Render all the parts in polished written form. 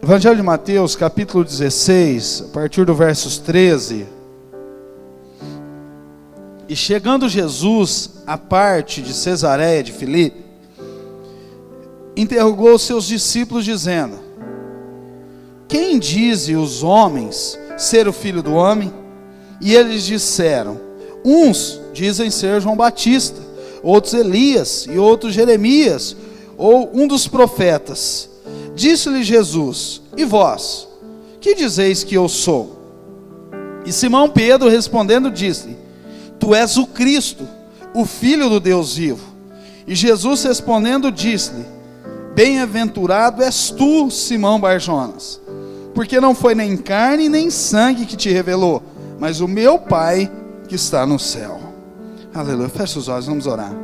Evangelho de Mateus, capítulo 16, a partir do versos 13. E chegando Jesus à parte de Cesareia de Filipe, interrogou os seus discípulos, dizendo: quem dizem os homens ser o Filho do Homem? E eles disseram: uns dizem ser João Batista, outros Elias, e outros Jeremias, ou um dos profetas. Disse-lhe Jesus: e vós, que dizeis que eu sou? E Simão Pedro respondendo disse: tu és o Cristo, o Filho do Deus vivo. E Jesus respondendo disse-lhe: bem-aventurado és tu, Simão Barjonas, porque não foi nem carne nem sangue que te revelou, mas o meu Pai que está no céu. Aleluia. Feche os olhos, vamos orar.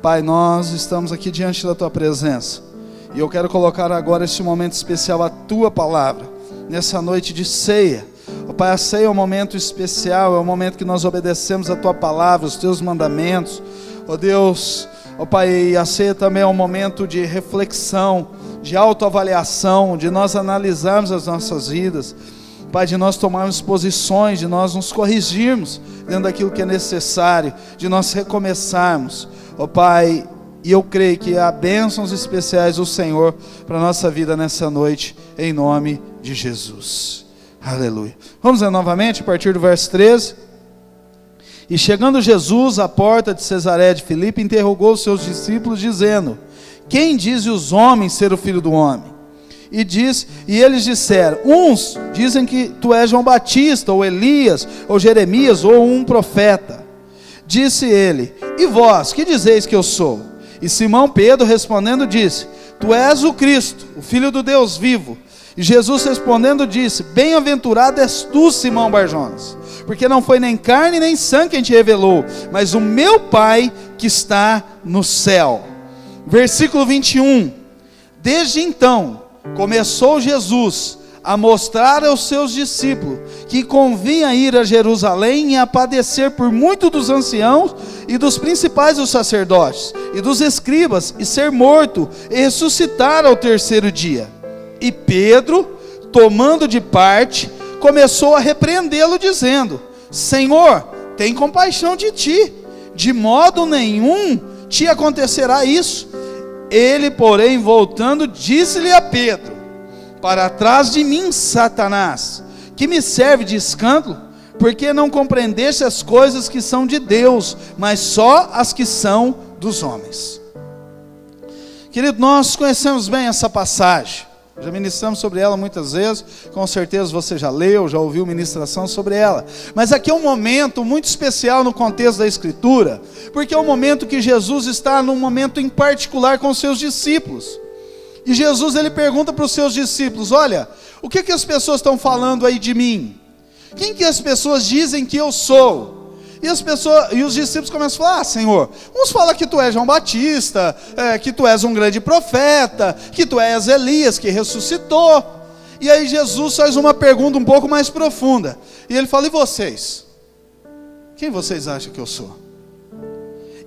Pai, nós estamos aqui diante da tua presença, e eu quero colocar agora este momento especial, a tua palavra, nessa noite de ceia. Oh, Pai, a ceia é um momento especial, é um momento que nós obedecemos a tua palavra, os teus mandamentos. Oh Deus, oh Pai, a ceia também é um momento de reflexão, de autoavaliação, de nós analisarmos as nossas vidas, Pai, de nós tomarmos posições, de nós nos corrigirmos dentro daquilo que é necessário, de nós recomeçarmos. Oh Pai, e eu creio que há bênçãos especiais do Senhor para a nossa vida nessa noite, em nome de Jesus. Aleluia. Vamos ler novamente a partir do verso 13. E chegando Jesus à porta de Cesareia de Filipe, interrogou os seus discípulos, dizendo: quem dizem os homens ser o Filho do Homem? E eles disseram: uns dizem que tu és João Batista, ou Elias, ou Jeremias, ou um profeta. Disse ele: e vós, que dizeis que eu sou? E Simão Pedro respondendo disse: tu és o Cristo, o Filho do Deus vivo. E Jesus respondendo disse: bem-aventurado és tu, Simão Barjonas, porque não foi nem carne nem sangue quem te revelou, mas o meu Pai que está no céu. Versículo 21. Desde então começou Jesus a mostrar aos seus discípulos que convinha ir a Jerusalém e a padecer por muito dos anciãos e dos principais dos sacerdotes e dos escribas, e ser morto e ressuscitar ao terceiro dia. E Pedro, tomando de parte, começou a repreendê-lo, dizendo: Senhor, tem compaixão de ti, de modo nenhum te acontecerá isso. Ele, porém, voltando, disse-lhe a Pedro: para trás de mim, Satanás, que me serve de escândalo, porque não compreendeste as coisas que são de Deus, mas só as que são dos homens. Querido, nós conhecemos bem essa passagem, já ministramos sobre ela muitas vezes, com certeza você já leu, já ouviu ministração sobre ela, mas aqui é um momento muito especial no contexto da Escritura, porque é um momento que Jesus está num momento em particular com os seus discípulos. E Jesus, ele pergunta para os seus discípulos: olha, o que as pessoas estão falando aí de mim? Quem que as pessoas dizem que eu sou? E os discípulos começam a falar: Senhor, uns falam que tu és João Batista, que tu és um grande profeta, que tu és Elias que ressuscitou. E aí Jesus faz uma pergunta um pouco mais profunda, e ele fala: e vocês? Quem vocês acham que eu sou?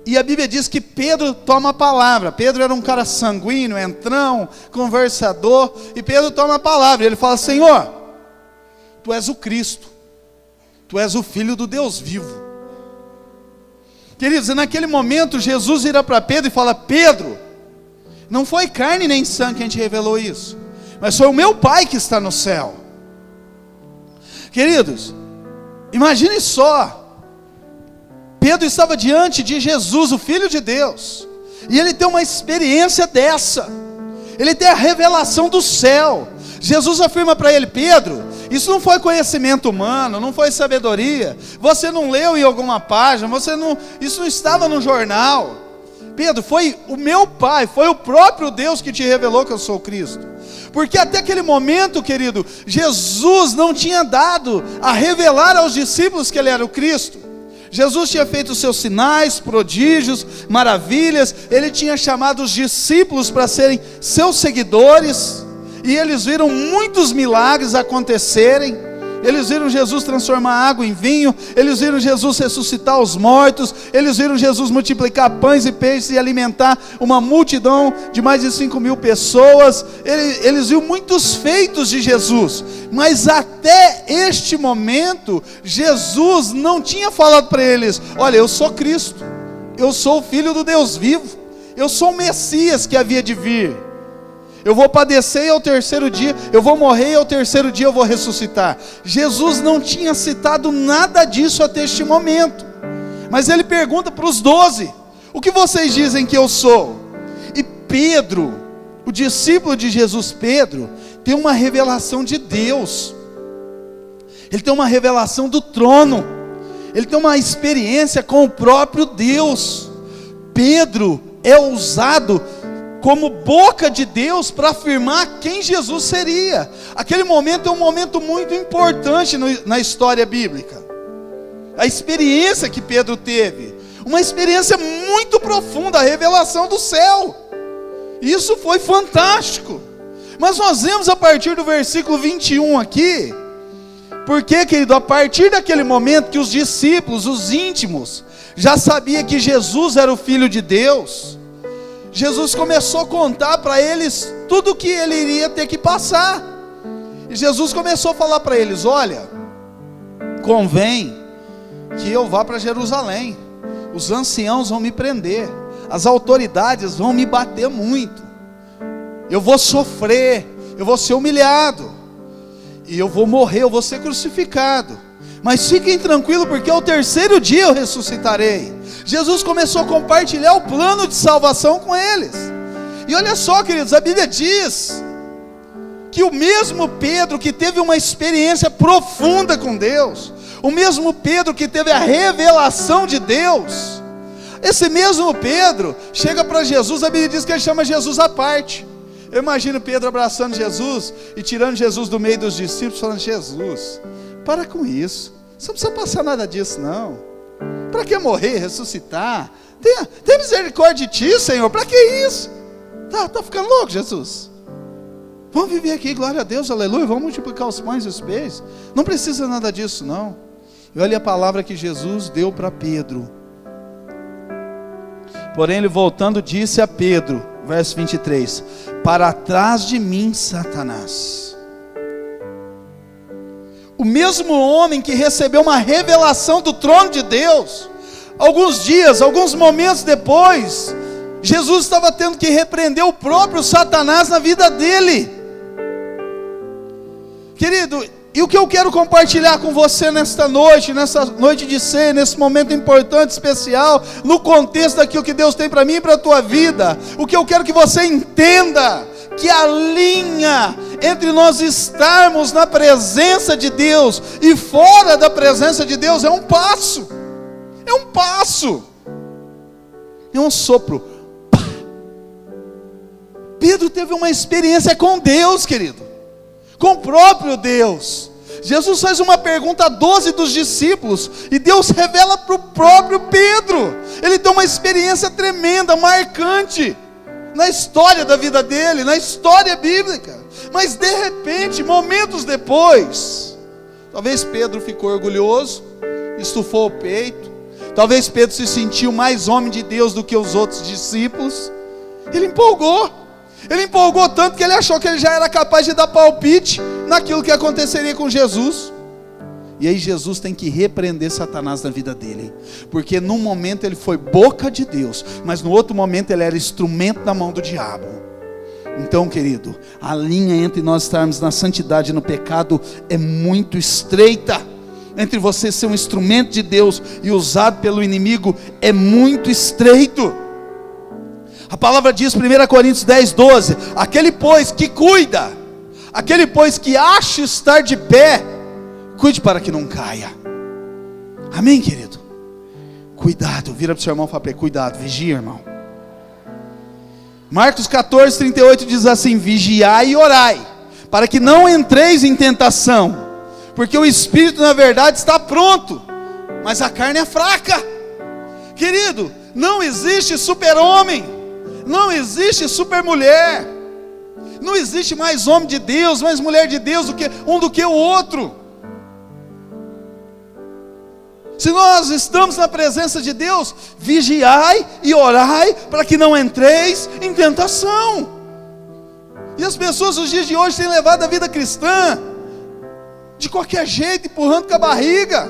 E a Bíblia diz que Pedro toma a palavra. Pedro era um cara sanguíneo, entrão, conversador, e Pedro toma a palavra, e ele fala: Senhor, tu és o Cristo, tu és o Filho do Deus vivo. Queridos, naquele momento Jesus vira para Pedro e fala: Pedro, não foi carne nem sangue quem te revelou isso, mas foi o meu Pai que está no céu. Queridos, imagine só, Pedro estava diante de Jesus, o Filho de Deus, e ele tem uma experiência dessa, ele tem a revelação do céu. Jesus afirma para ele: Pedro, isso não foi conhecimento humano, não foi sabedoria, você não leu em alguma página, isso não estava no jornal. Pedro, foi o meu Pai, foi o próprio Deus que te revelou que eu sou o Cristo. Porque até aquele momento, querido, Jesus não tinha dado a revelar aos discípulos que ele era o Cristo. Jesus tinha feito os seus sinais, prodígios, maravilhas, ele tinha chamado os discípulos para serem seus seguidores, e eles viram muitos milagres acontecerem, Eles viram Jesus transformar água em vinho, eles viram Jesus ressuscitar os mortos, eles viram Jesus multiplicar pães e peixes e alimentar uma multidão de mais de 5.000 pessoas. Eles viram muitos feitos de Jesus, mas até este momento, Jesus não tinha falado para eles: olha, eu sou Cristo, eu sou o Filho do Deus vivo, eu sou o Messias que havia de vir. Eu vou padecer e ao terceiro dia, eu vou morrer e ao terceiro dia eu vou ressuscitar. Jesus não tinha citado nada disso até este momento. Mas ele pergunta para os 12: o que vocês dizem que eu sou? E Pedro, o discípulo de Jesus, Pedro, tem uma revelação de Deus. Ele tem uma revelação do trono. Ele tem uma experiência com o próprio Deus. Pedro é usado como boca de Deus para afirmar quem Jesus seria. Aquele momento é um momento muito importante na história bíblica. A experiência que Pedro teve, uma experiência muito profunda, a revelação do céu. Isso foi fantástico. Mas nós vemos a partir do versículo 21 aqui, porque, querido, a partir daquele momento que os discípulos, os íntimos, já sabiam que Jesus era o Filho de Deus, Jesus começou a contar para eles tudo o que ele iria ter que passar. E Jesus começou a falar para eles: olha, convém que eu vá para Jerusalém, os anciãos vão me prender, as autoridades vão me bater muito, eu vou sofrer, eu vou ser humilhado, e eu vou morrer, eu vou ser crucificado, mas fiquem tranquilos, porque ao terceiro dia eu ressuscitarei. Jesus começou a compartilhar o plano de salvação com eles. E olha só, queridos, a Bíblia diz que o mesmo Pedro que teve uma experiência profunda com Deus, o mesmo Pedro que teve a revelação de Deus, esse mesmo Pedro chega para Jesus. A Bíblia diz que ele chama Jesus à parte. Eu imagino Pedro abraçando Jesus e tirando Jesus do meio dos discípulos, falando: Jesus, para com isso, você não precisa passar nada disso não. Para que morrer, ressuscitar? Tenha misericórdia de ti, Senhor. Para que isso? Tá ficando louco, Jesus? Vamos viver aqui, glória a Deus, aleluia. Vamos multiplicar os pães e os peixes. Não precisa nada disso não. E olha a palavra que Jesus deu para Pedro. Porém ele, voltando, disse a Pedro, verso 23: para trás de mim, Satanás. O mesmo homem que recebeu uma revelação do trono de Deus, alguns dias, alguns momentos depois, Jesus estava tendo que repreender o próprio Satanás na vida dele. Querido, e o que eu quero compartilhar com você nessa noite de ceia, nesse momento importante, especial, no contexto daquilo que Deus tem para mim e para a tua vida, o que eu quero que você entenda, que a linha entre nós estarmos na presença de Deus e fora da presença de Deus é um passo, é um sopro. Pedro teve uma experiência com Deus, querido, com o próprio Deus. Jesus faz uma pergunta a 12 dos discípulos, e Deus revela para o próprio Pedro. Ele tem uma experiência tremenda, marcante, na história da vida dele, na história bíblica. Mas de repente, momentos depois, talvez Pedro ficou orgulhoso, estufou o peito, talvez Pedro se sentiu mais homem de Deus do que os outros discípulos. Ele empolgou tanto que ele achou que ele já era capaz de dar palpite naquilo que aconteceria com Jesus. E aí Jesus tem que repreender Satanás na vida dele, porque num momento ele foi boca de Deus, mas no outro momento ele era instrumento na mão do diabo. Então, querido, a linha entre nós estarmos na santidade e no pecado é muito estreita. Entre você ser um instrumento de Deus e usado pelo inimigo é muito estreito. A palavra diz, 1 Coríntios 10:12, aquele pois que cuida, aquele pois que acha estar de pé, cuide para que não caia. Amém, querido? Cuidado, vira para o seu irmão e fala: cuidado, vigia, irmão. Marcos 14:38 diz assim: vigiai e orai, para que não entreis em tentação, porque o espírito na verdade está pronto, mas a carne é fraca. Querido, não existe super-homem, não existe super-mulher, não existe mais homem de Deus, mais mulher de Deus do que o outro. Se nós estamos na presença de Deus, vigiai e orai para que não entreis em tentação. E as pessoas nos dias de hoje têm levado a vida cristã de qualquer jeito, empurrando com a barriga,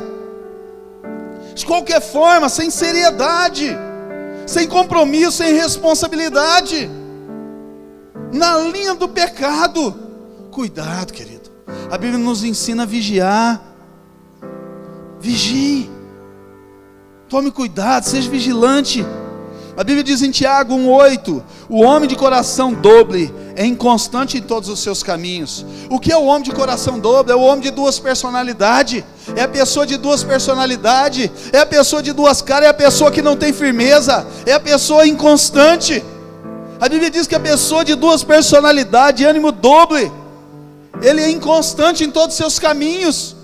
de qualquer forma, sem seriedade, sem compromisso, sem responsabilidade, na linha do pecado. Cuidado, querido. A Bíblia nos ensina a vigiar. Vigie. Tome cuidado, seja vigilante. A Bíblia diz em Tiago 1,8: o homem de coração dobre é inconstante em todos os seus caminhos. O que é o homem de coração dobre? É o homem de duas personalidades. É a pessoa de duas personalidades. É a pessoa de duas caras. É a pessoa que não tem firmeza. É a pessoa inconstante. A Bíblia diz que a pessoa de duas personalidades, ânimo dobre, ele é inconstante em todos os seus caminhos.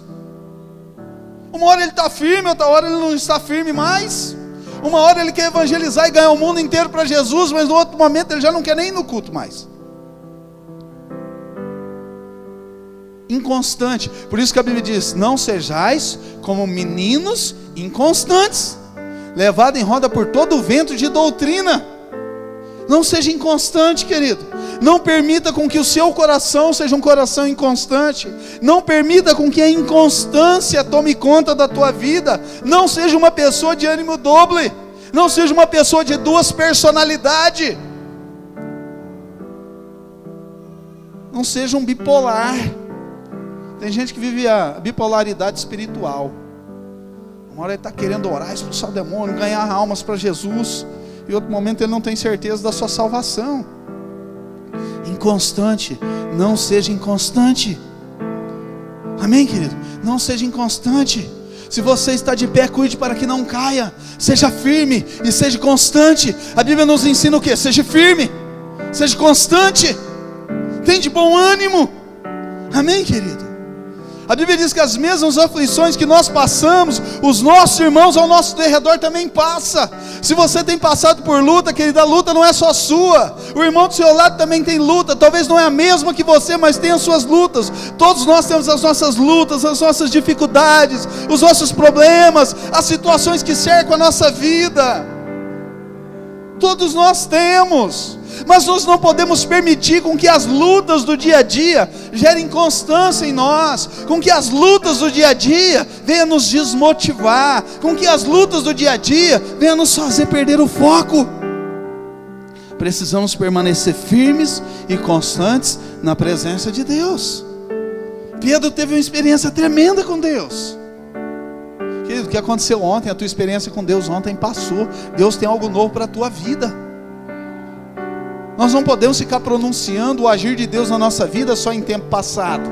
Uma hora ele está firme, outra hora ele não está firme mais. Uma hora ele quer evangelizar e ganhar o mundo inteiro para Jesus, mas no outro momento ele já não quer nem ir no culto mais. Inconstante. Por isso que a Bíblia diz: não sejais como meninos inconstantes, levados em roda por todo o vento de doutrina. Não seja inconstante, querido. Não permita com que o seu coração seja um coração inconstante. Não permita com que a inconstância tome conta da tua vida. Não seja uma pessoa de ânimo dobre. Não seja uma pessoa de duas personalidades. Não seja um bipolar. Tem gente que vive a bipolaridade espiritual. Uma hora ele está querendo orar, expulsar o demônio, ganhar almas para Jesus, e outro momento ele não tem certeza da sua salvação. Inconstante. Não seja inconstante. Amém, querido? Não seja inconstante. Se você está de pé, cuide para que não caia. Seja firme e seja constante. A Bíblia nos ensina o quê? Seja firme, seja constante, tenha de bom ânimo. Amém, querido? A Bíblia diz que as mesmas aflições que nós passamos, os nossos irmãos ao nosso redor também passam. Se você tem passado por luta, querida, a luta não é só sua. O irmão do seu lado também tem luta. Talvez não é a mesma que você, mas tem as suas lutas. Todos nós temos as nossas lutas, as nossas dificuldades, os nossos problemas, as situações que cercam a nossa vida. Todos nós temos. Mas nós não podemos permitir com que as lutas do dia a dia gerem constância em nós, com que as lutas do dia a dia venham nos desmotivar, com que as lutas do dia a dia venham nos fazer perder o foco. Precisamos permanecer firmes e constantes na presença de Deus. Pedro teve uma experiência tremenda com Deus. Querido, o que aconteceu ontem, a tua experiência com Deus ontem passou. Deus tem algo novo para a tua vida. Nós não podemos ficar pronunciando o agir de Deus na nossa vida só em tempo passado.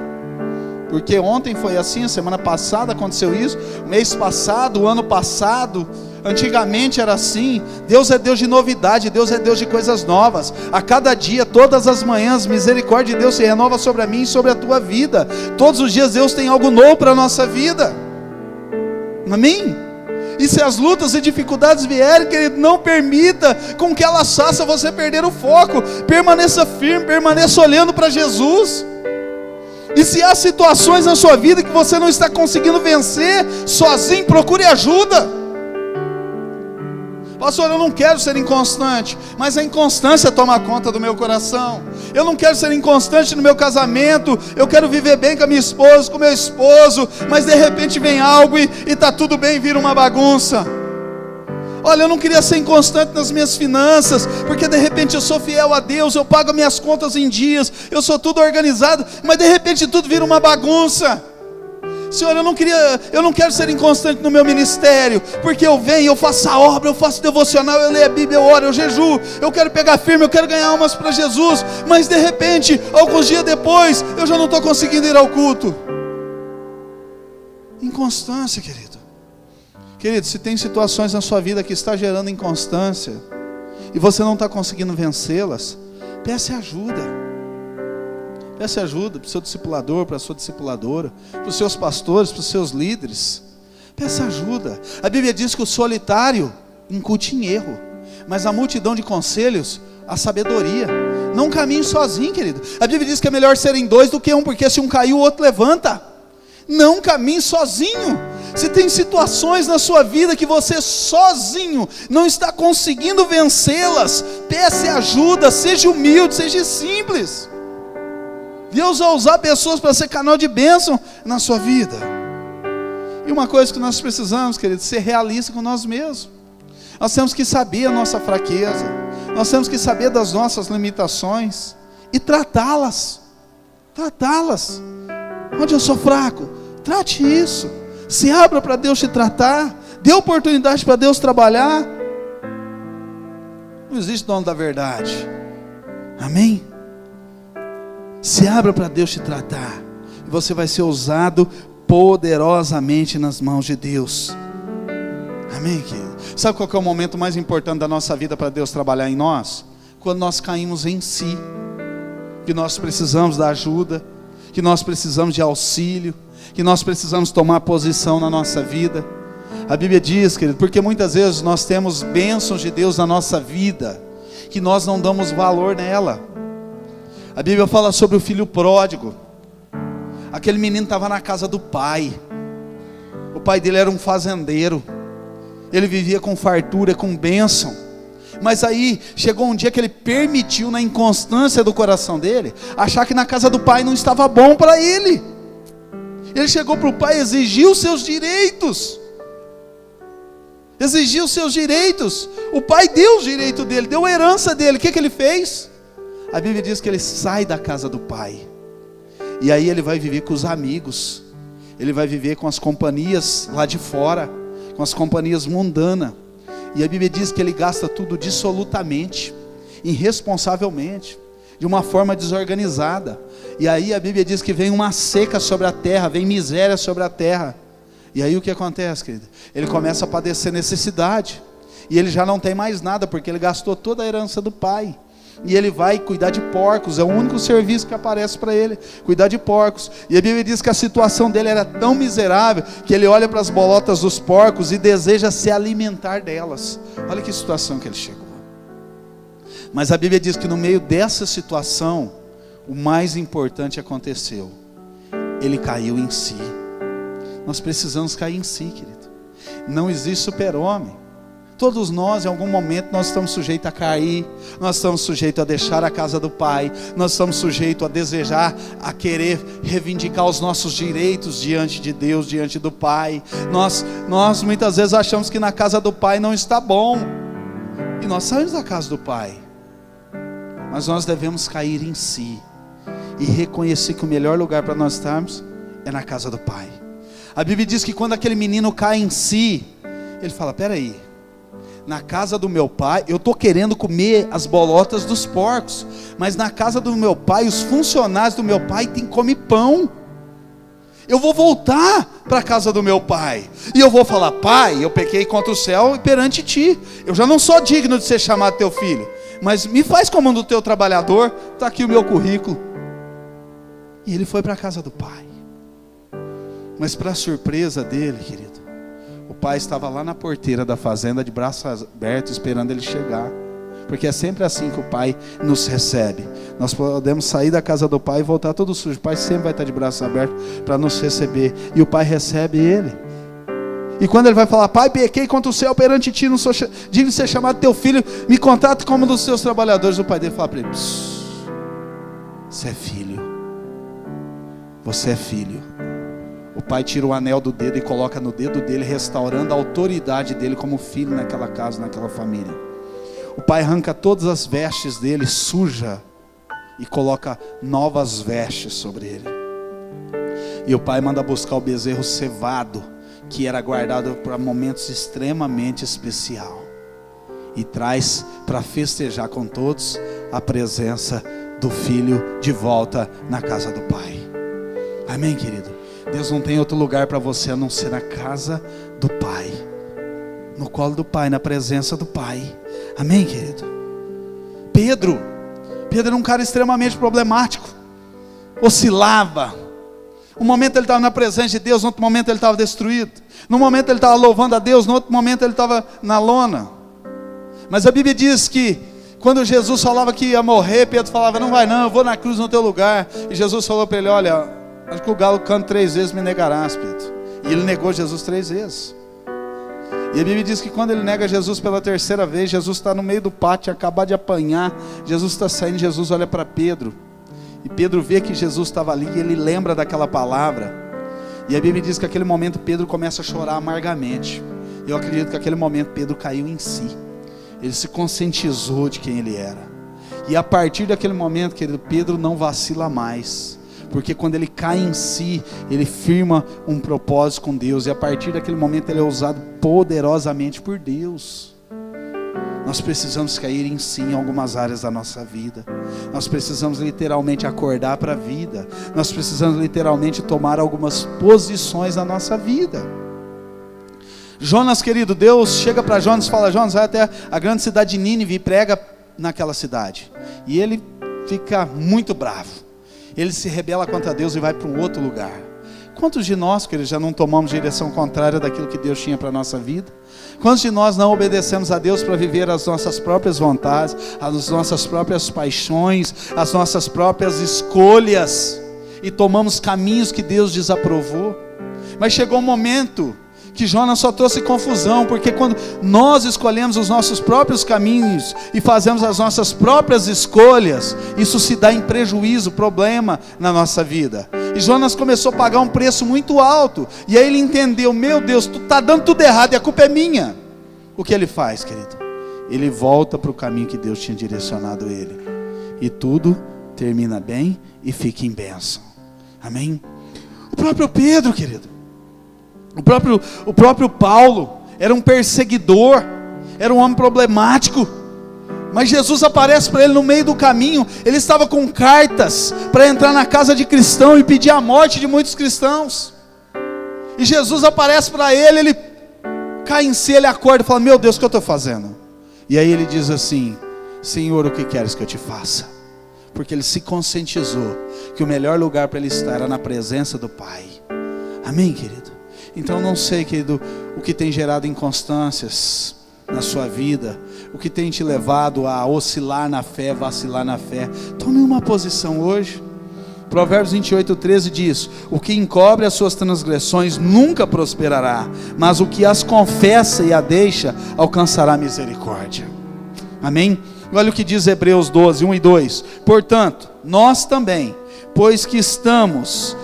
Porque ontem foi assim, a semana passada aconteceu isso, o mês passado, o ano passado, antigamente era assim. Deus é Deus de novidade, Deus é Deus de coisas novas. A cada dia, todas as manhãs, misericórdia de Deus se renova sobre a mim e sobre a tua vida. Todos os dias Deus tem algo novo para a nossa vida. Amém? E se as lutas e dificuldades vierem, querido, não permita com que elas façam você perder o foco. Permaneça firme, permaneça olhando para Jesus. E se há situações na sua vida que você não está conseguindo vencer sozinho, procure ajuda. Pastor, eu não quero ser inconstante, mas a inconstância toma conta do meu coração. Eu não quero ser inconstante no meu casamento, eu quero viver bem com a minha esposa, com o meu esposo, mas de repente vem algo e está tudo bem, vira uma bagunça. Olha, eu não queria ser inconstante nas minhas finanças, porque de repente eu sou fiel a Deus, eu pago minhas contas em dias, eu sou tudo organizado, mas de repente tudo vira uma bagunça. Senhor, eu não quero ser inconstante no meu ministério, porque eu venho, eu faço a obra, eu faço devocional, eu leio a Bíblia, eu oro, eu jejuo, eu quero pegar firme, eu quero ganhar almas para Jesus, mas de repente, alguns dias depois, eu já não estou conseguindo ir ao culto. Inconstância, querido. Querido, se tem situações na sua vida que está gerando inconstância, e você não está conseguindo vencê-las, peça ajuda. Peça ajuda para o seu discipulador, para a sua discipuladora, para os seus pastores, para os seus líderes. Peça ajuda. A Bíblia diz que o solitário incute em erro, mas a multidão de conselhos, a sabedoria. Não caminhe sozinho, querido. A Bíblia diz que é melhor serem dois do que um, porque se um caiu, o outro levanta. Não caminhe sozinho. Se tem situações na sua vida que você sozinho não está conseguindo vencê-las, peça ajuda, seja humilde, seja simples. Deus vai usar pessoas para ser canal de bênção na sua vida. E uma coisa que nós precisamos, querido, ser realista com nós mesmos. Nós temos que saber a nossa fraqueza, nós temos que saber das nossas limitações e tratá-las. Onde eu sou fraco, trate isso. Se abra para Deus te tratar, dê oportunidade para Deus trabalhar. Não existe dono da verdade, amém? Se abra para Deus te tratar, e você vai ser usado poderosamente nas mãos de Deus, amém, querido? Sabe qual que é o momento mais importante da nossa vida para Deus trabalhar em nós? Quando nós caímos em si, que nós precisamos da ajuda, que nós precisamos de auxílio, que nós precisamos tomar posição na nossa vida. A Bíblia diz, querido, porque muitas vezes nós temos bênçãos de Deus na nossa vida, que nós não damos valor nela. A Bíblia fala sobre o filho pródigo. Aquele menino estava na casa do pai. O pai dele era um fazendeiro. Ele vivia com fartura, com bênção. Mas aí chegou um dia que ele permitiu, na inconstância do coração dele, achar que na casa do pai não estava bom para ele. Ele chegou para o pai e exigiu seus direitos. O pai deu o direito dele, deu a herança dele. O que ele fez? A Bíblia diz que ele sai da casa do pai, e aí ele vai viver com os amigos, ele vai viver com as companhias lá de fora, com as companhias mundanas. E a Bíblia diz que ele gasta tudo dissolutamente, irresponsavelmente, de uma forma desorganizada. E aí a Bíblia diz que vem uma seca sobre a terra, vem miséria sobre a terra. E aí o que acontece, querido? Ele começa a padecer necessidade, e ele já não tem mais nada, porque ele gastou toda a herança do pai. E ele vai cuidar de porcos, é o único serviço que aparece para ele, cuidar de porcos. E a Bíblia diz que a situação dele era tão miserável, que ele olha para as bolotas dos porcos e deseja se alimentar delas. Olha que situação que ele chegou. Mas a Bíblia diz que no meio dessa situação, o mais importante aconteceu. Ele caiu em si. Nós precisamos cair em si, querido. Não existe super-homem. Todos nós, em algum momento, nós estamos sujeitos a cair, nós estamos sujeitos a deixar a casa do pai, nós estamos sujeitos a desejar, a querer reivindicar os nossos direitos diante de Deus, diante do pai. Nós muitas vezes achamos que na casa do pai não está bom, e nós saímos da casa do pai, mas nós devemos cair em si, e reconhecer que o melhor lugar para nós estarmos é na casa do pai. A Bíblia diz que quando aquele menino cai em si, ele fala, peraí, na casa do meu pai, eu estou querendo comer as bolotas dos porcos, mas na casa do meu pai, os funcionários do meu pai comem pão. Eu vou voltar para a casa do meu pai, e eu vou falar, pai, eu pequei contra o céu e perante ti, eu já não sou digno de ser chamado teu filho, mas me faz como um do teu trabalhador, está aqui o meu currículo. E ele foi para a casa do pai, mas para surpresa dele, querido, o pai estava lá na porteira da fazenda, de braços abertos, esperando ele chegar. Porque é sempre assim que o pai nos recebe. Nós podemos sair da casa do pai e voltar todo sujo. O pai sempre vai estar de braços abertos para nos receber. E o pai recebe ele. E quando ele vai falar, pai, pequei contra o céu perante ti, não sou digno de ser chamado teu filho, me contrata como um dos seus trabalhadores. O pai dele fala para ele, você é filho. Você é filho. O pai tira o anel do dedo e coloca no dedo dele, restaurando a autoridade dele como filho naquela casa, naquela família. O pai arranca todas as vestes dele, suja, e coloca novas vestes sobre ele. E o pai manda buscar o bezerro cevado, que era guardado para momentos extremamente especiais, e traz para festejar com todos a presença do filho de volta na casa do pai. Amém, querido? Deus não tem outro lugar para você a não ser na casa do pai, no colo do pai, na presença do pai. Amém, querido? Pedro era um cara extremamente problemático, oscilava. Um momento ele estava na presença de Deus, no outro momento ele estava destruído. No momento ele estava louvando a Deus, no outro momento ele estava na lona. Mas a Bíblia diz que quando Jesus falava que ia morrer, Pedro falava, não vai não, eu vou na cruz no teu lugar. E Jesus falou para ele, olha, acho que o galo canta 3 vezes me negarás, Pedro. E ele negou Jesus 3 vezes. E a Bíblia diz que quando ele nega Jesus pela terceira vez, Jesus está no meio do pátio, acabado de apanhar, Jesus está saindo, Jesus olha para Pedro, e Pedro vê que Jesus estava ali, e ele lembra daquela palavra, e a Bíblia diz que naquele momento Pedro começa a chorar amargamente. Eu acredito que naquele momento Pedro caiu em si, ele se conscientizou de quem ele era, e a partir daquele momento, querido, Pedro não vacila mais, porque quando ele cai em si, ele firma um propósito com Deus, e a partir daquele momento ele é usado poderosamente por Deus. Nós precisamos cair em si em algumas áreas da nossa vida, nós precisamos literalmente acordar para a vida, nós precisamos literalmente tomar algumas posições na nossa vida. Jonas, querido, Deus chega para Jonas e fala: Jonas, vai até a grande cidade de Nínive e prega naquela cidade, e ele fica muito bravo. Ele se rebela contra Deus e vai para um outro lugar. Quantos de nós, queridos, já não tomamos direção contrária daquilo que Deus tinha para a nossa vida? Quantos de nós não obedecemos a Deus para viver as nossas próprias vontades, as nossas próprias paixões, as nossas próprias escolhas, e tomamos caminhos que Deus desaprovou? Mas chegou um momento que Jonas só trouxe confusão, porque quando nós escolhemos os nossos próprios caminhos e fazemos as nossas próprias escolhas, isso se dá em prejuízo, problema na nossa vida. E Jonas começou a pagar um preço muito alto, e aí ele entendeu: meu Deus, tu está dando tudo errado e a culpa é minha. O que ele faz, querido? Ele volta para o caminho que Deus tinha direcionado ele, e tudo termina bem e fica em bênção. Amém? O próprio Pedro, querido, o próprio Paulo era um perseguidor, era um homem problemático, mas Jesus aparece para ele no meio do caminho. Ele estava com cartas para entrar na casa de cristão e pedir a morte de muitos cristãos, e Jesus aparece para ele, ele cai em si, ele acorda e fala: meu Deus, o que eu estou fazendo? E aí ele diz assim: Senhor, o que queres que eu te faça? Porque ele se conscientizou que o melhor lugar para ele estar era na presença do Pai. Amém, querido? Então não sei, querido, o que tem gerado inconstâncias na sua vida, o que tem te levado a oscilar na fé, vacilar na fé. Tome uma posição hoje. Provérbios 28:13 diz: o que encobre as suas transgressões nunca prosperará, mas o que as confessa e a deixa alcançará misericórdia. Amém? Olha o que diz Hebreus 12, 1 e 2: portanto, nós também, pois que estamos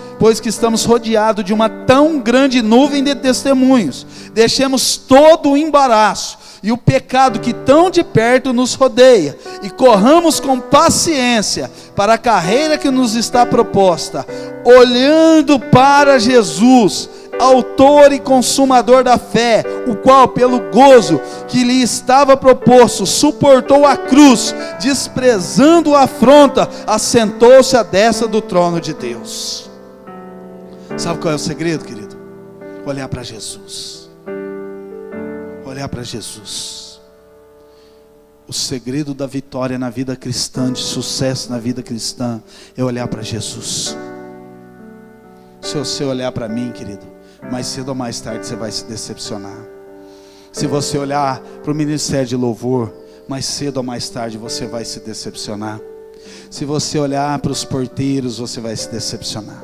rodeados de uma tão grande nuvem de testemunhos, deixemos todo o embaraço e o pecado que tão de perto nos rodeia, e corramos com paciência para a carreira que nos está proposta, olhando para Jesus, autor e consumador da fé, o qual pelo gozo que lhe estava proposto, suportou a cruz, desprezando a afronta, assentou-se à destra do trono de Deus. Sabe qual é o segredo, querido? Olhar para Jesus. Olhar para Jesus. O segredo da vitória na vida cristã, de sucesso na vida cristã, é olhar para Jesus. Se você olhar para mim, querido, mais cedo ou mais tarde você vai se decepcionar. Se você olhar para o ministério de louvor, mais cedo ou mais tarde você vai se decepcionar. Se você olhar para os porteiros, você vai se decepcionar.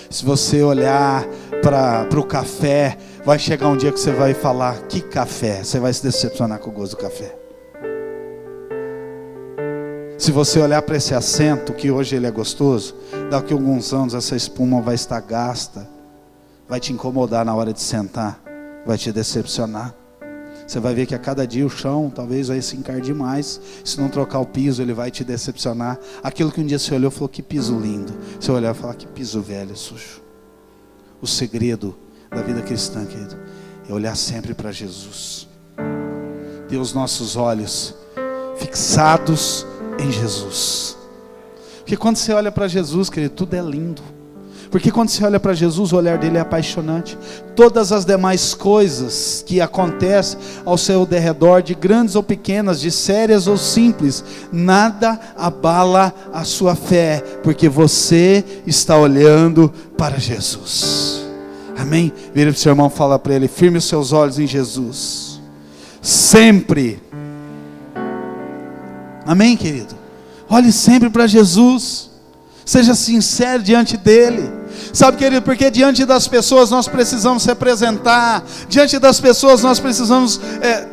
Se você olhar para o café, vai chegar um dia que você vai falar: que café? Você vai se decepcionar com o gosto do café. Se você olhar para esse assento, que hoje ele é gostoso, daqui a alguns anos essa espuma vai estar gasta, vai te incomodar na hora de sentar, vai te decepcionar. Você vai ver que a cada dia o chão talvez vai se encardir mais. Se não trocar o piso, ele vai te decepcionar. Aquilo que um dia você olhou e falou: que piso lindo. Você olhar e falar: que piso velho, sujo. O segredo da vida cristã, querido, é olhar sempre para Jesus. Ter os nossos olhos fixados em Jesus. Porque quando você olha para Jesus, querido, tudo é lindo. Porque quando você olha para Jesus, o olhar dele é apaixonante. Todas as demais coisas que acontecem ao seu derredor, de grandes ou pequenas, de sérias ou simples, nada abala a sua fé, porque você está olhando para Jesus. Amém? Vira para o seu irmão, fala para ele: firme os seus olhos em Jesus, sempre. Amém, querido? Olhe sempre para Jesus. Seja sincero diante dele. Sabe, querido, porque diante das pessoas nós precisamos representar, diante das pessoas nós precisamos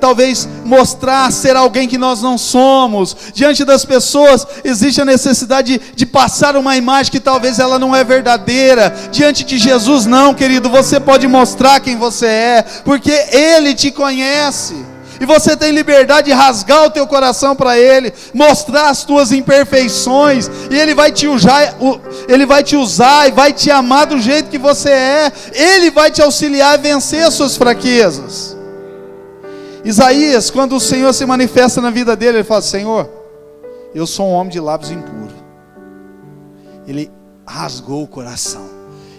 talvez mostrar ser alguém que nós não somos, diante das pessoas existe a necessidade de passar uma imagem que talvez ela não é verdadeira. Diante de Jesus não, querido, você pode mostrar quem você é, porque Ele te conhece. E você tem liberdade de rasgar o teu coração para Ele, mostrar as tuas imperfeições, e Ele vai te usar, e vai te amar do jeito que você é. Ele vai te auxiliar a vencer as suas fraquezas. Isaías, quando o Senhor se manifesta na vida dele, ele fala: Senhor, eu sou um homem de lábios impuros. Ele rasgou o coração,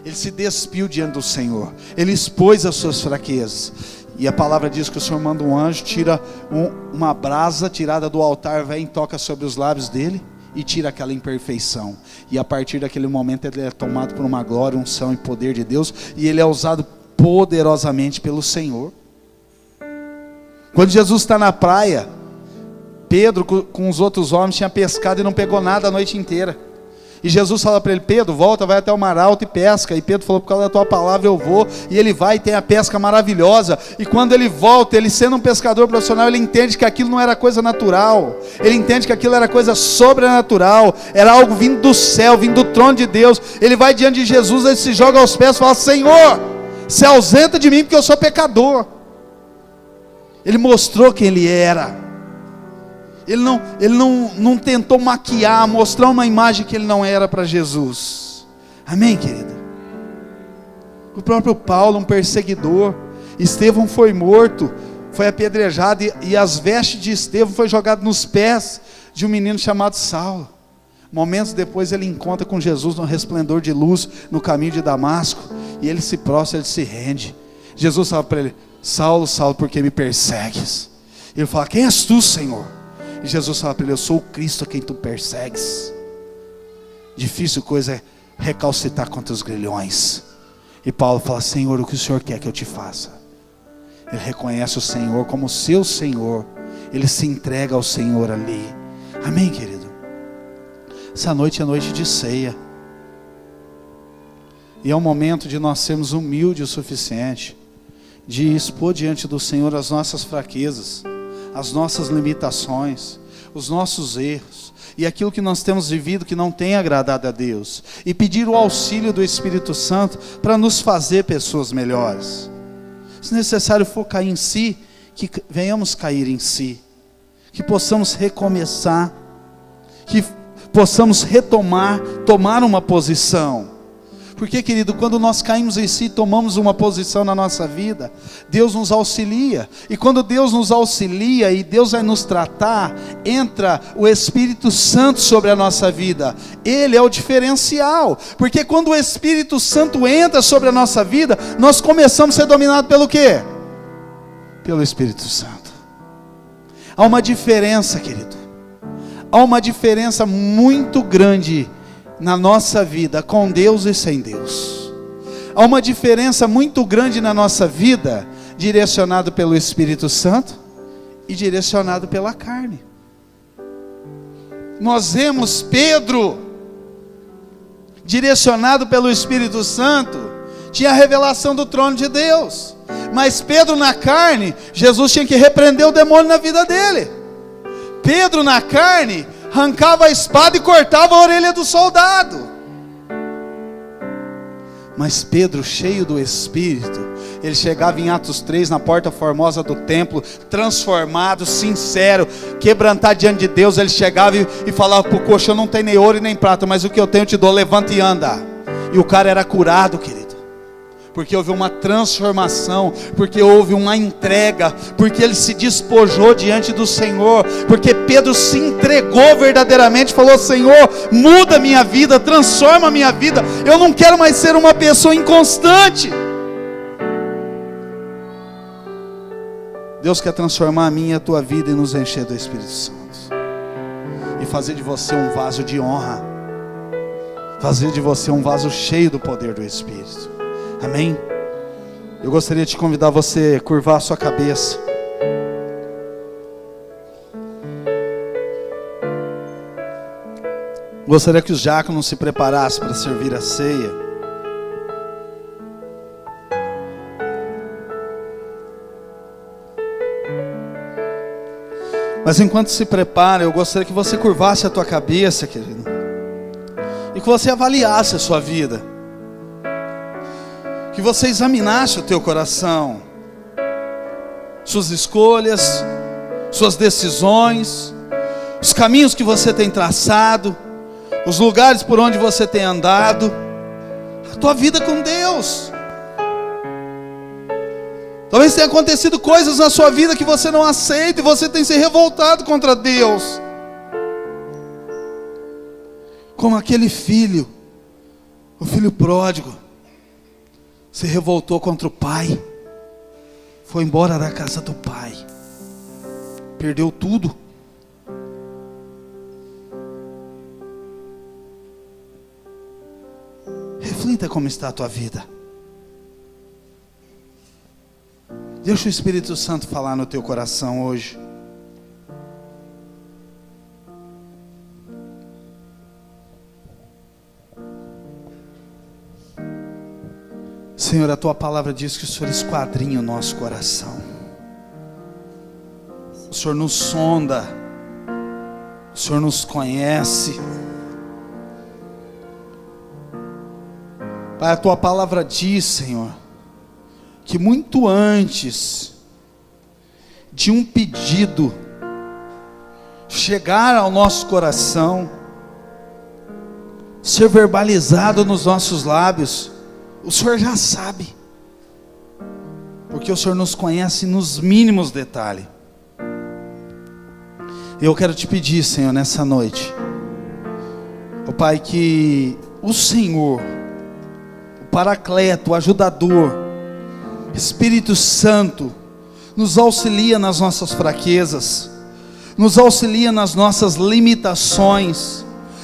ele se despiu diante do Senhor, ele expôs as suas fraquezas. E a palavra diz que o Senhor manda um anjo, tira uma brasa tirada do altar, vem e toca sobre os lábios dele e tira aquela imperfeição. E a partir daquele momento ele é tomado por uma glória, unção e poder de Deus, e ele é usado poderosamente pelo Senhor. Quando Jesus está na praia, Pedro com os outros homens tinha pescado e não pegou nada a noite inteira. E Jesus fala para ele: Pedro, volta, vai até o mar alto e pesca. E Pedro falou: por causa da tua palavra eu vou. E ele vai e tem a pesca maravilhosa. E quando ele volta, ele sendo um pescador profissional, ele entende que aquilo não era coisa natural. Ele entende que aquilo era coisa sobrenatural. Era algo vindo do céu, vindo do trono de Deus. Ele vai diante de Jesus, ele se joga aos pés e fala: Senhor, se ausenta de mim porque eu sou pecador. Ele mostrou quem ele era. Ele não tentou maquiar, mostrar uma imagem que ele não era para Jesus. Amém, querido? O próprio Paulo, um perseguidor. Estevão foi morto, foi apedrejado, e as vestes de Estevão foi jogado nos pés de um menino chamado Saulo. Momentos depois ele encontra com Jesus no resplendor de luz, no caminho de Damasco, e ele se prostra, ele se rende. Jesus fala para ele: Saulo, Saulo, por que me persegues? Ele fala: quem és tu, Senhor? E Jesus fala para ele: eu sou o Cristo a quem tu persegues. Difícil coisa é recalcitar contra os grilhões. E Paulo fala: Senhor, o que o Senhor quer que eu te faça? Ele reconhece o Senhor como seu Senhor. Ele se entrega ao Senhor ali. Amém, querido? Essa noite é noite de ceia. E é um momento de nós sermos humildes o suficiente de expor diante do Senhor as nossas fraquezas, as nossas limitações, os nossos erros e aquilo que nós temos vivido que não tem agradado a Deus, e pedir o auxílio do Espírito Santo para nos fazer pessoas melhores. Se necessário for cair em si, que venhamos cair em si, que possamos recomeçar, que possamos retomar, tomar uma posição. Porque, querido, quando nós caímos em si, tomamos uma posição na nossa vida, Deus nos auxilia. E quando Deus nos auxilia e Deus vai nos tratar, entra o Espírito Santo sobre a nossa vida. Ele é o diferencial. Porque quando o Espírito Santo entra sobre a nossa vida, nós começamos a ser dominados pelo quê? Pelo Espírito Santo. Há uma diferença, querido. Há uma diferença muito grande na nossa vida, com Deus e sem Deus. Há uma diferença muito grande na nossa vida, direcionado pelo Espírito Santo e direcionado pela carne. Nós vemos Pedro, direcionado pelo Espírito Santo, tinha a revelação do trono de Deus. Mas Pedro na carne, Jesus tinha que repreender o demônio na vida dele. Pedro na carne arrancava a espada e cortava a orelha do soldado. Mas Pedro, cheio do Espírito, ele chegava em Atos 3, na porta formosa do templo, transformado, sincero, quebrantado diante de Deus. Ele chegava e falava para o coxo: eu não tenho nem ouro e nem prata, mas o que eu tenho eu te dou, levanta e anda. E o cara era curado, querido. Porque houve uma transformação, porque houve uma entrega, porque ele se despojou diante do Senhor, porque Pedro se entregou verdadeiramente, falou: Senhor, muda a minha vida, transforma a minha vida, eu não quero mais ser uma pessoa inconstante. Deus quer transformar a minha e a tua vida e nos encher do Espírito Santo, e fazer de você um vaso de honra, fazer de você um vaso cheio do poder do Espírito. Amém? Eu gostaria de convidar você a curvar a sua cabeça. Gostaria que os diáconos se preparassem para servir a ceia. Mas enquanto se prepara, eu gostaria que você curvasse a tua cabeça, querido, e que você avaliasse a sua vida, que você examinasse o teu coração, suas escolhas, suas decisões, os caminhos que você tem traçado, os lugares por onde você tem andado, a tua vida com Deus. Talvez tenha acontecido coisas na sua vida que você não aceita e você tem se revoltado contra Deus. Como aquele filho, o filho pródigo, se revoltou contra o pai, foi embora da casa do pai, perdeu tudo. Reflita como está a tua vida. Deixa o Espírito Santo falar no teu coração hoje. Senhor, a tua palavra diz que o Senhor esquadrinha o nosso coração. O Senhor nos sonda. O Senhor nos conhece. Pai, a tua palavra diz, Senhor, que muito antes de um pedido chegar ao nosso coração, ser verbalizado nos nossos lábios, o Senhor já sabe, porque o Senhor nos conhece nos mínimos detalhes. Eu quero te pedir, Senhor, nessa noite, ó Pai, que o Senhor, o Paracleto, o ajudador, Espírito Santo, nos auxilia nas nossas fraquezas, nos auxilia nas nossas limitações,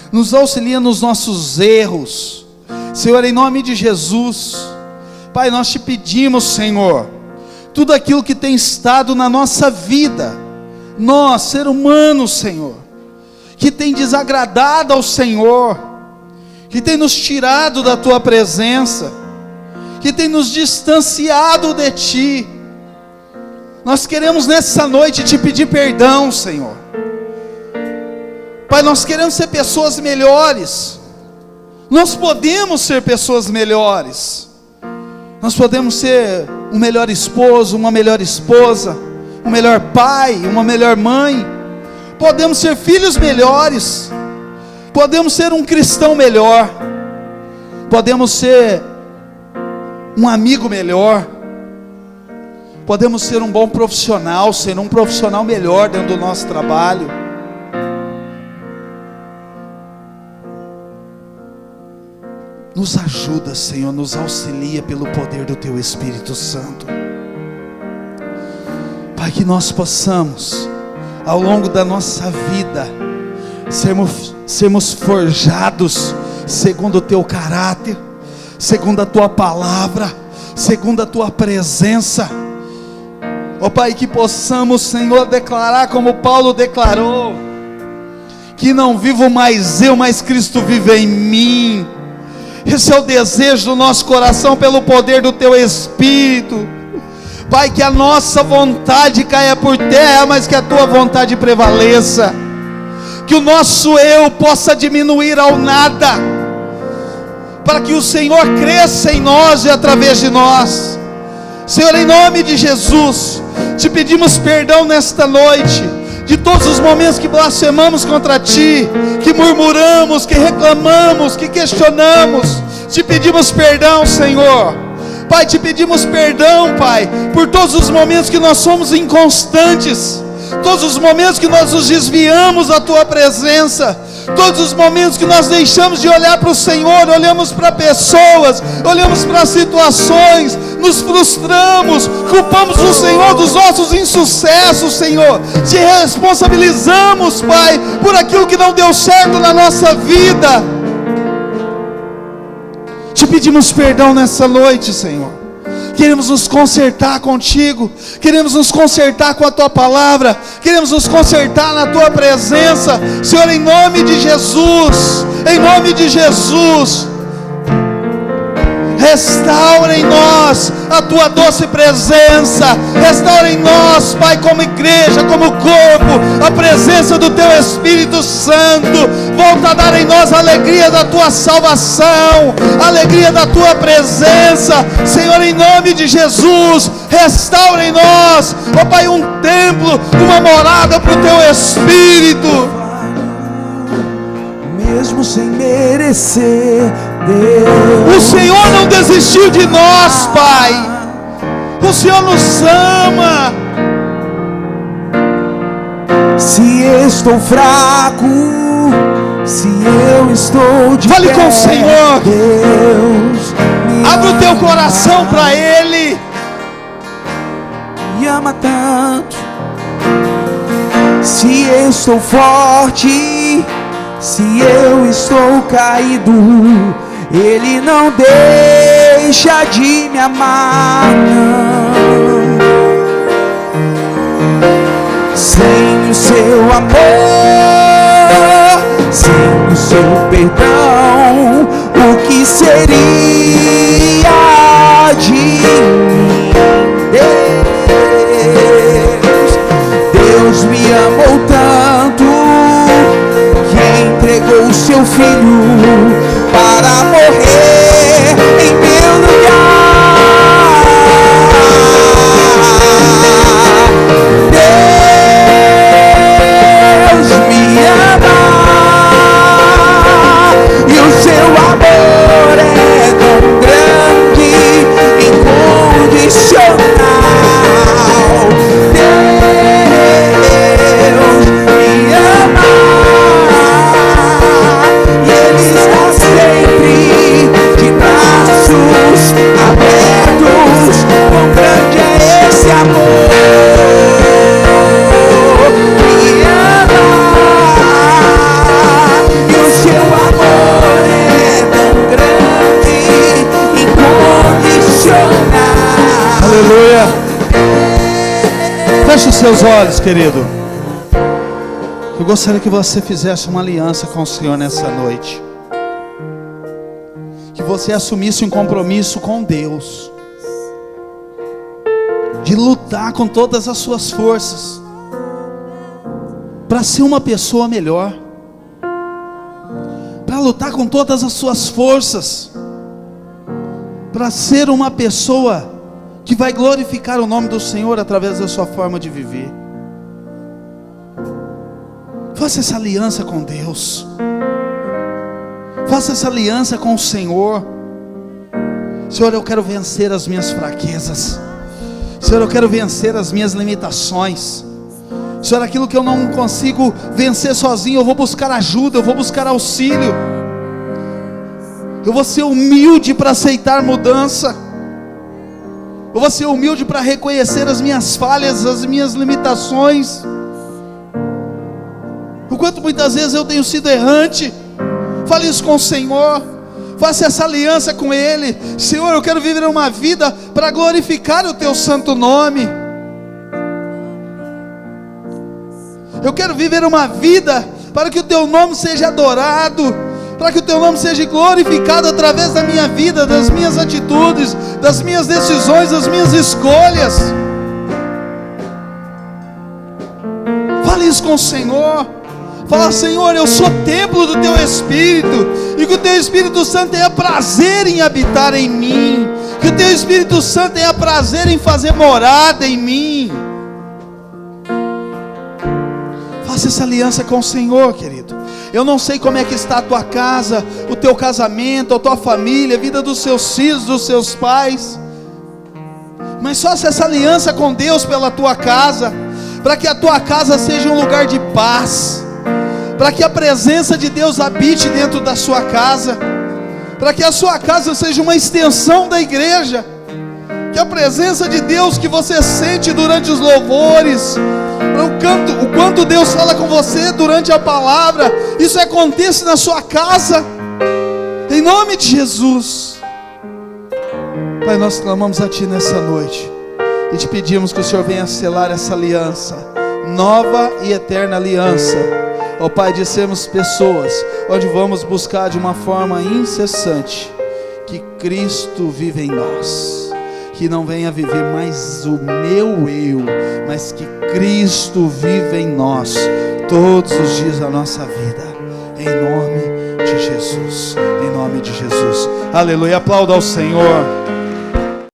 nos auxilia nos nossos erros. Senhor, em nome de Jesus, Pai, nós te pedimos, Senhor, tudo aquilo que tem estado na nossa vida, nós, ser humanos, Senhor, que tem desagradado ao Senhor, que tem nos tirado da tua presença, que tem nos distanciado de ti, nós queremos nessa noite te pedir perdão, Senhor. Pai, nós queremos ser pessoas melhores, nós podemos ser pessoas melhores, nós podemos ser um melhor esposo, uma melhor esposa, um melhor pai, uma melhor mãe, podemos ser filhos melhores, podemos ser um cristão melhor, podemos ser um amigo melhor, podemos ser um bom profissional, ser um profissional melhor dentro do nosso trabalho. Nos ajuda, Senhor, nos auxilia pelo poder do Teu Espírito Santo. Pai, que nós possamos, ao longo da nossa vida, sermos forjados segundo o Teu caráter, segundo a tua palavra, segundo a tua presença. Ó Pai, que possamos, Senhor, declarar como Paulo declarou, que não vivo mais eu, mas Cristo vive em mim. Esse é o desejo do nosso coração pelo poder do teu Espírito. Pai, que a nossa vontade caia por terra, mas que a tua vontade prevaleça, que o nosso eu possa diminuir ao nada, para que o Senhor cresça em nós e através de nós. Senhor, em nome de Jesus, te pedimos perdão nesta noite, de todos os momentos que blasfemamos contra Ti, que murmuramos, que reclamamos, que questionamos. Te pedimos perdão, Senhor. Pai, te pedimos perdão, Pai, por todos os momentos que nós somos inconstantes, todos os momentos que nós nos desviamos da Tua presença, todos os momentos que nós deixamos de olhar para o Senhor, olhamos para pessoas, olhamos para situações, nos frustramos, culpamos o Senhor dos nossos insucessos, Senhor, te responsabilizamos, Pai, por aquilo que não deu certo na nossa vida. Te pedimos perdão nessa noite, Senhor. Queremos nos consertar contigo, queremos nos consertar com a tua palavra, queremos nos consertar na tua presença, Senhor, em nome de Jesus, em nome de Jesus. restaura em nós a tua doce presença, restaura em nós, Pai, como igreja, como corpo, a presença do teu Espírito Santo. Volta a dar em nós a alegria da tua salvação, a alegria da tua presença, Senhor, em nome de Jesus. Restaura em nós, ó Pai, um templo, uma morada para o teu Espírito. Mesmo sem merecer, Deus, o Senhor não desistiu de nós, Pai. O Senhor nos ama. Se estou fraco, se eu estou de Fale pé, com o Senhor. Deus me Abre o teu ama, coração para Ele. me ama tanto. Se eu estou forte, se eu estou caído, Ele não deixa de me amar, não. Sem o seu amor, sem o seu perdão, o que seria de mim? Deus me amou tanto que entregou o seu filho para morrer em meu lugar. Deus me ama e o seu amor é tão grande, incondicional. Aleluia. Feche os seus olhos, querido. Eu gostaria que você fizesse uma aliança com o Senhor nessa noite. Que você assumisse um compromisso com Deus, de lutar com todas as suas forças para ser uma pessoa melhor, para lutar com todas as suas forças para ser uma pessoa que vai glorificar o nome do Senhor através da sua forma de viver. Faça essa aliança com Deus. Faça essa aliança com o Senhor. Senhor, eu quero vencer as minhas fraquezas. Senhor, eu quero vencer as minhas limitações. Senhor, aquilo que eu não consigo vencer sozinho, eu vou buscar ajuda, eu vou buscar auxílio. Eu vou ser humilde para aceitar mudança. Eu vou ser humilde para reconhecer as minhas falhas, as minhas limitações. O quanto muitas vezes eu tenho sido errante. Fale isso com o Senhor. Faça essa aliança com Ele. Senhor, eu quero viver uma vida para glorificar o Teu santo nome. Eu quero viver uma vida para que o Teu nome seja adorado, para que o Teu nome seja glorificado através da minha vida, das minhas atitudes, das minhas decisões, das minhas escolhas. Fale isso com o Senhor. Fala: Senhor, eu sou templo do Teu Espírito, e que o Teu Espírito Santo tenha prazer em habitar em mim, que o Teu Espírito Santo tenha prazer em fazer morada em mim. Faça essa aliança com o Senhor, querido. Eu não sei como é que está a tua casa, o teu casamento, a tua família, a vida dos seus filhos, dos seus pais, mas faça essa aliança com Deus pela tua casa, para que a tua casa seja um lugar de paz, para que a presença de Deus habite dentro da sua casa, para que a sua casa seja uma extensão da igreja, que a presença de Deus que você sente durante os louvores, o quanto Deus fala com você durante a palavra, isso aconteça na sua casa, em nome de Jesus. Pai, nós clamamos a Ti nessa noite e te pedimos que o Senhor venha selar essa aliança, nova e eterna aliança. Ó Pai, de sermos pessoas onde vamos buscar de uma forma incessante que Cristo vive em nós. Que não venha viver mais o meu eu, mas que Cristo vive em nós todos os dias da nossa vida. Em nome de Jesus. Em nome de Jesus. Aleluia. Aplauda ao Senhor.